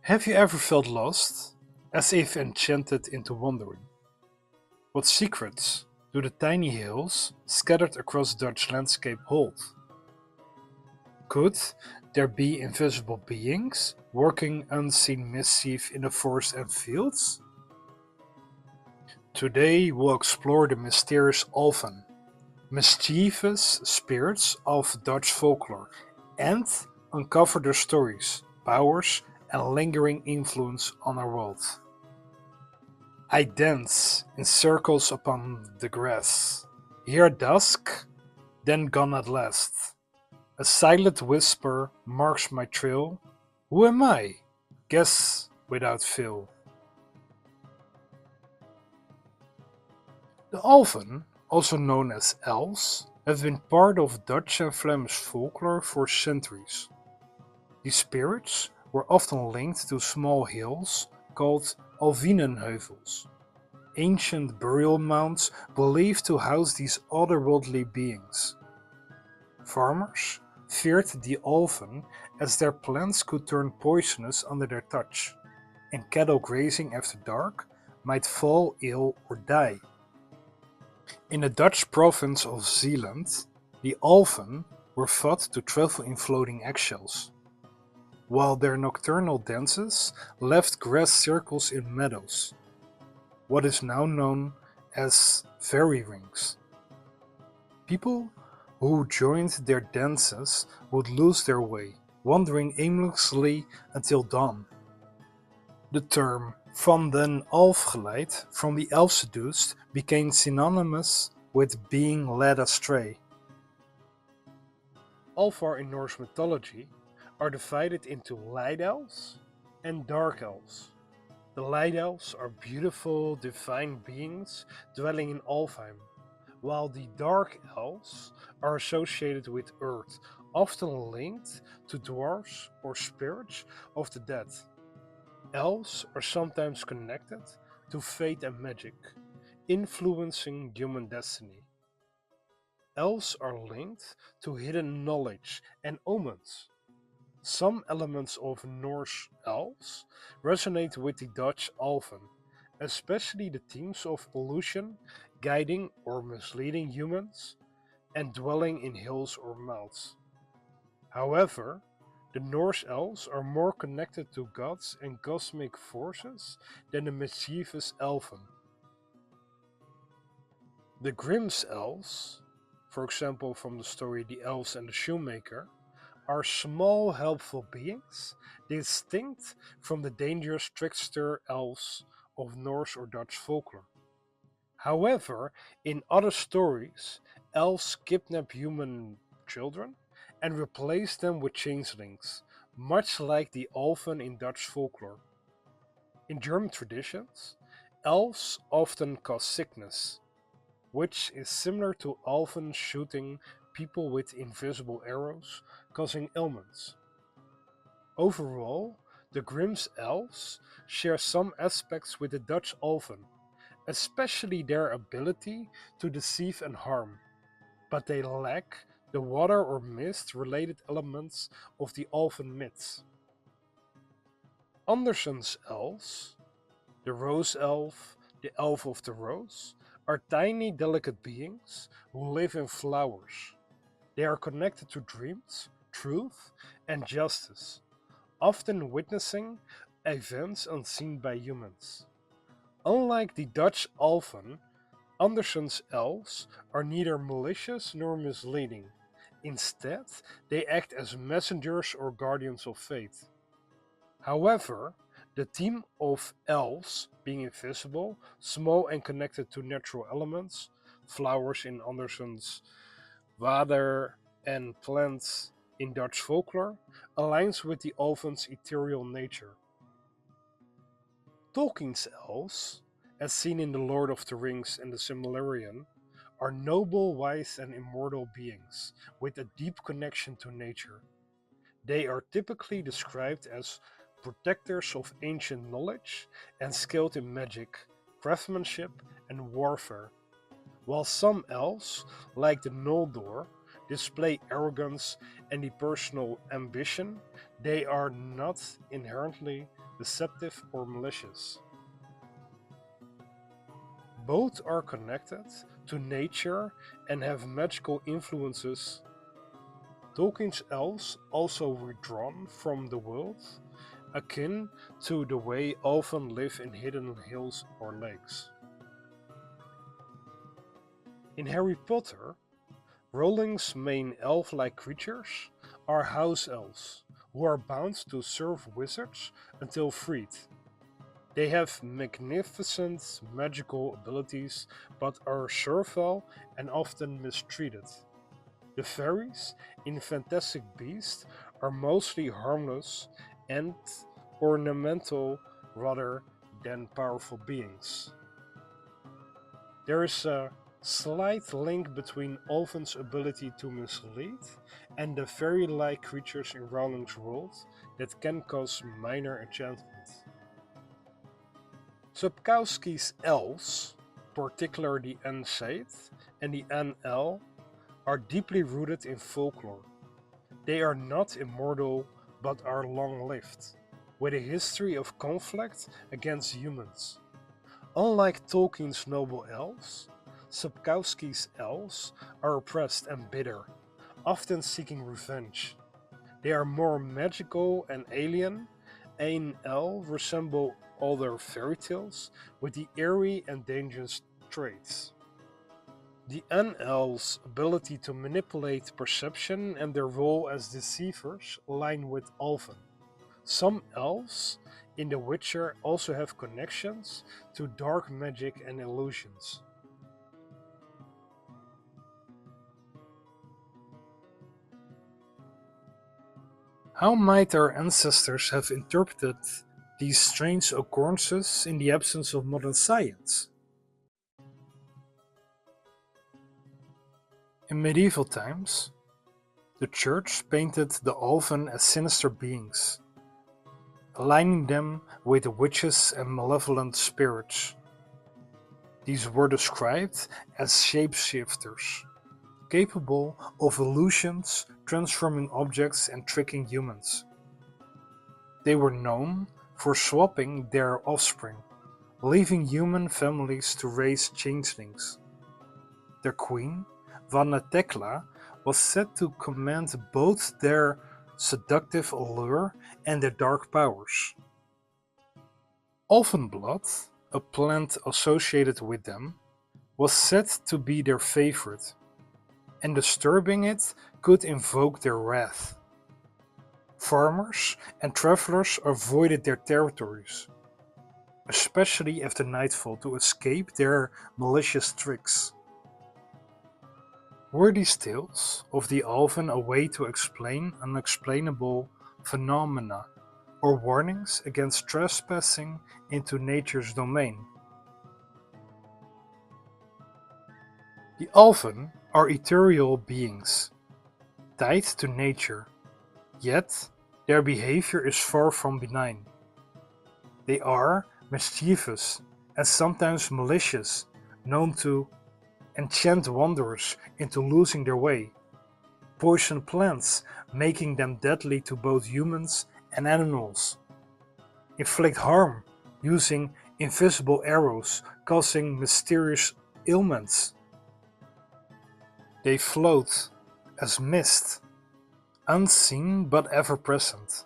Have you ever felt lost, as if enchanted into wandering? What secrets do the tiny hills scattered across Dutch landscape hold? Could there be invisible beings working unseen mischief in the forest and fields? Today we'll explore the mysterious Alven, mischievous spirits of Dutch folklore, and uncover their stories, powers, and lingering influence on our world. I dance in circles upon the grass, here at dusk, then gone at last. A silent whisper marks my trail. Who am I? Guess without fail. The Alven, also known as Elves, have been part of Dutch and Flemish folklore for centuries. These spirits were often linked to small hills called Alvinenheuvels, ancient burial mounds believed to house these otherworldly beings. Farmers feared the Alven as their plants could turn poisonous under their touch, and cattle grazing after dark might fall ill or die. In the Dutch province of Zeeland, the Alven were thought to travel in floating eggshells, while their nocturnal dances left grass circles in meadows, what is now known as fairy rings. People who joined their dances would lose their way, wandering aimlessly until dawn. The term van den afgeleid, from the elf seduced, became synonymous with being led astray. Alvar in Norse mythology are divided into light elves and dark elves. The light elves are beautiful, divine beings dwelling in Alfheim, while the dark elves are associated with earth, often linked to dwarves or spirits of the dead. Elves are sometimes connected to fate and magic, influencing human destiny. Elves are linked to hidden knowledge and omens. Some elements of Norse elves resonate with the Dutch Alven, especially the themes of illusion, guiding or misleading humans, and dwelling in hills or mountains. However, the Norse elves are more connected to gods and cosmic forces than the mischievous Elven. The Grimm's elves, for example from the story The Elves and the Shoemaker, are small helpful beings, distinct from the dangerous trickster elves of Norse or Dutch folklore. However, in other stories, elves kidnap human children and replace them with changelings, much like the Alven in Dutch folklore. In German traditions, elves often cause sickness, which is similar to Alven shooting people with invisible arrows, causing ailments. Overall, the Grimm's elves share some aspects with the Dutch Alven, especially their ability to deceive and harm, but they lack the water or mist related elements of the Alven myths. Andersen's elves, the Rose Elf, the Elf of the Rose, are tiny delicate beings who live in flowers. They are connected to dreams, truth, and justice, often witnessing events unseen by humans. Unlike the Dutch Alven, Andersen's elves are neither malicious nor misleading. Instead, they act as messengers or guardians of fate. However, the theme of elves being invisible, small and connected to natural elements, flowers in Andersen's water and plants in Dutch folklore, aligns with the Alven's ethereal nature. Tolkien's elves, as seen in The Lord of the Rings and the Silmarillion, are noble, wise, and immortal beings with a deep connection to nature. They are typically described as protectors of ancient knowledge and skilled in magic, craftsmanship, and warfare, while some elves, like the Noldor, display arrogance and personal ambition, they are not inherently deceptive or malicious. Both are connected to nature and have magical influences. Tolkien's elves also withdrawn from the world, akin to the way Alven live in hidden hills or lakes. In Harry Potter, Rowling's main elf-like creatures are house elves, who are bound to serve wizards until freed. They have magnificent magical abilities, but are servile and often mistreated. The fairies in Fantastic Beasts are mostly harmless and ornamental rather than powerful beings. There is a slight link between Alven's ability to mislead and the fairy-like creatures in Rowling's world that can cause minor enchantment. Sapkowski's elves, particularly the Unsaid and the ALL, are deeply rooted in folklore. They are not immortal but are long-lived, with a history of conflict against humans. Unlike Tolkien's noble elves, Sapkowski's elves are oppressed and bitter, often seeking revenge. They are more magical and alien. AL resemble other fairy tales with the eerie and dangerous traits. The Elves' ability to manipulate perception and their role as deceivers align with Alven. Some elves in The Witcher also have connections to dark magic and illusions. How might our ancestors have interpreted these strange occurrences in the absence of modern science? In medieval times, the Church painted the Alven as sinister beings, aligning them with witches and malevolent spirits. These were described as shapeshifters, capable of illusions, transforming objects and tricking humans. They were known for swapping their offspring, leaving human families to raise changelings. Their queen, Vanna Tekla, was said to command both their seductive allure and their dark powers. Elvenblood, a plant associated with them, was said to be their favorite, and disturbing it could invoke their wrath. Farmers and travelers avoided their territories, especially after nightfall, to escape their malicious tricks. Were these tales of the Alven a way to explain unexplainable phenomena or warnings against trespassing into nature's domain? The Alven are ethereal beings, tied to nature, yet their behavior is far from benign. They are mischievous and sometimes malicious, known to enchant wanderers into losing their way, poison plants making them deadly to both humans and animals, inflict harm using invisible arrows causing mysterious ailments. They float as mist, unseen but ever present,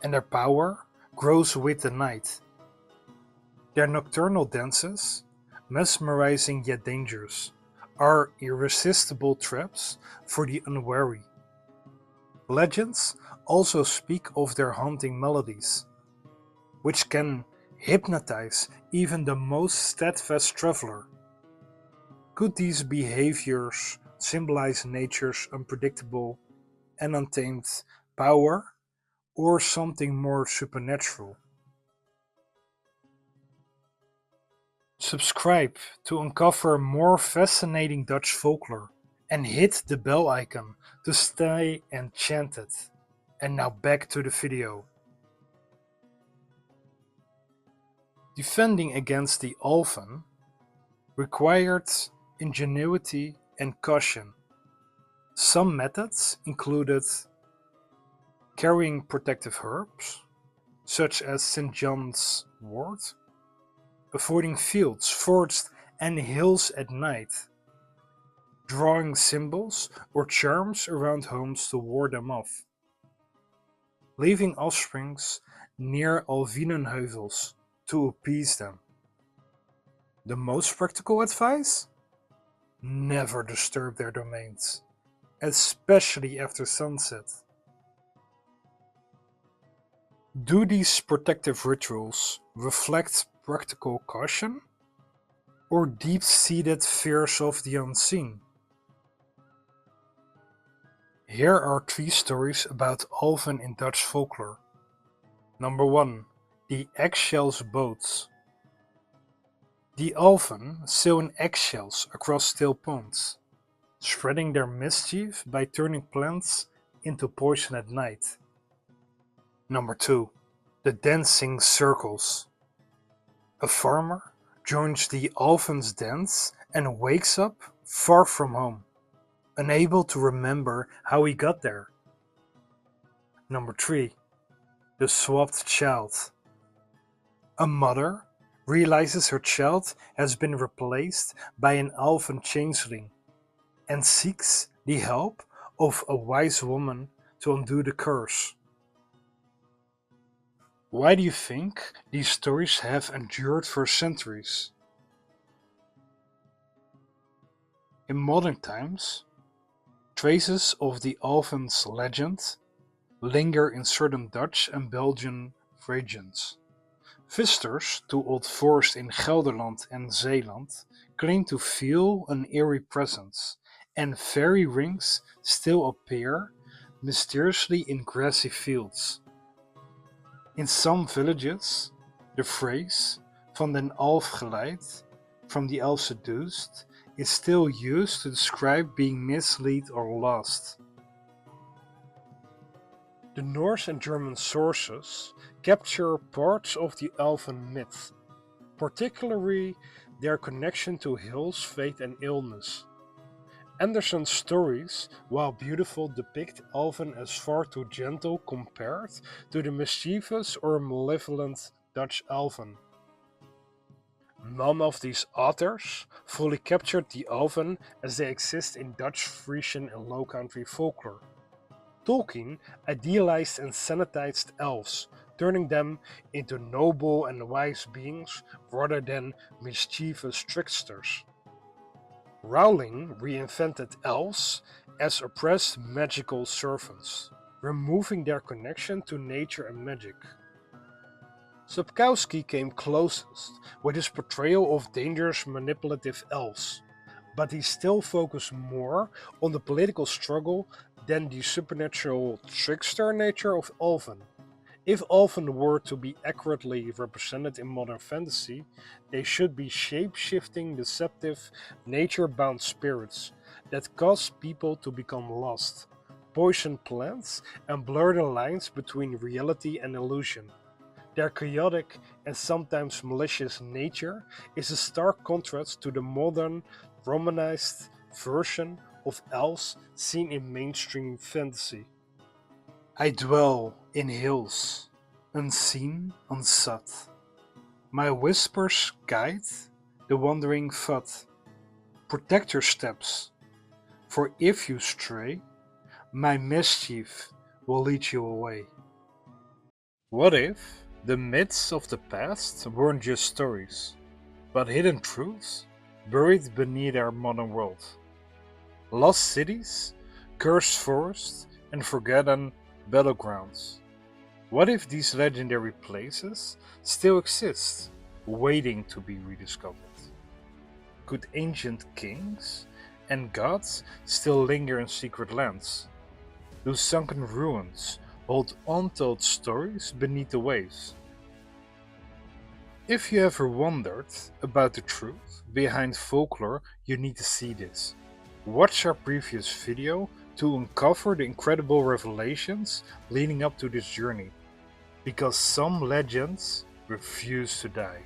and their power grows with the night. Their nocturnal dances, mesmerizing yet dangerous, are irresistible traps for the unwary. Legends also speak of their haunting melodies, which can hypnotize even the most steadfast traveler. Could these behaviors symbolize nature's unpredictable and untamed power, or something more supernatural? Subscribe to uncover more fascinating Dutch folklore and hit the bell icon to stay enchanted. And now back to the video. Defending against the Alven required ingenuity and caution. Some methods included carrying protective herbs, such as St. John's wort, avoiding fields, forests, and hills at night, drawing symbols or charms around homes to ward them off, leaving offsprings near Alvenenheuvels to appease them. The most practical advice? Never disturb their domains, especially after sunset. Do these protective rituals reflect practical caution or deep-seated fears of the unseen? Here are 3 stories about Alven in Dutch folklore. Number 1. The Eggshells Boats. The Alven sail in eggshells across still ponds, spreading their mischief by turning plants into poison at night. Number 2. The Dancing Circles. A farmer joins the Alven's dance and wakes up far from home, unable to remember how he got there. Number 3. The Swapped Child. A mother realizes her child has been replaced by an Alven changeling and seeks the help of a wise woman to undo the curse. Why do you think these stories have endured for centuries? In modern times, traces of the Alven's legend linger in certain Dutch and Belgian regions. Visitors to Old Forest in Gelderland and Zeeland claim to feel an eerie presence, and fairy rings still appear mysteriously in grassy fields. In some villages, the phrase van den Alf geleid, from the elf seduced, is still used to describe being misled or lost. The Norse and German sources capture parts of the Alven myth, particularly their connection to hills, fate, and illness. Anderson's stories, while beautiful, depict Alven as far too gentle compared to the mischievous or malevolent Dutch Alven. None of these authors fully captured the Alven as they exist in Dutch, Frisian, and Low Country folklore. Tolkien idealized and sanitized elves, turning them into noble and wise beings rather than mischievous tricksters. Rowling reinvented elves as oppressed magical servants, removing their connection to nature and magic. Sapkowski came closest with his portrayal of dangerous manipulative elves, but he still focused more on the political struggle than the supernatural trickster nature of Alven. If Alven were to be accurately represented in modern fantasy, they should be shape-shifting, deceptive, nature-bound spirits that cause people to become lost, poison plants, and blur the lines between reality and illusion. Their chaotic and sometimes malicious nature is a stark contrast to the modern, romanized version of elves seen in mainstream fantasy. I dwell in hills, unseen, unsought. My whispers guide the wandering foot. Protect your steps, for if you stray, my mischief will lead you away. What if the myths of the past weren't just stories, but hidden truths buried beneath our modern world? Lost cities, cursed forests, and forgotten battlegrounds. What if these legendary places still exist, waiting to be rediscovered? Could ancient kings and gods still linger in secret lands? Do sunken ruins hold untold stories beneath the waves? If you ever wondered about the truth behind folklore, you need to see this. Watch our previous video to uncover the incredible revelations leading up to this journey, because some legends refuse to die.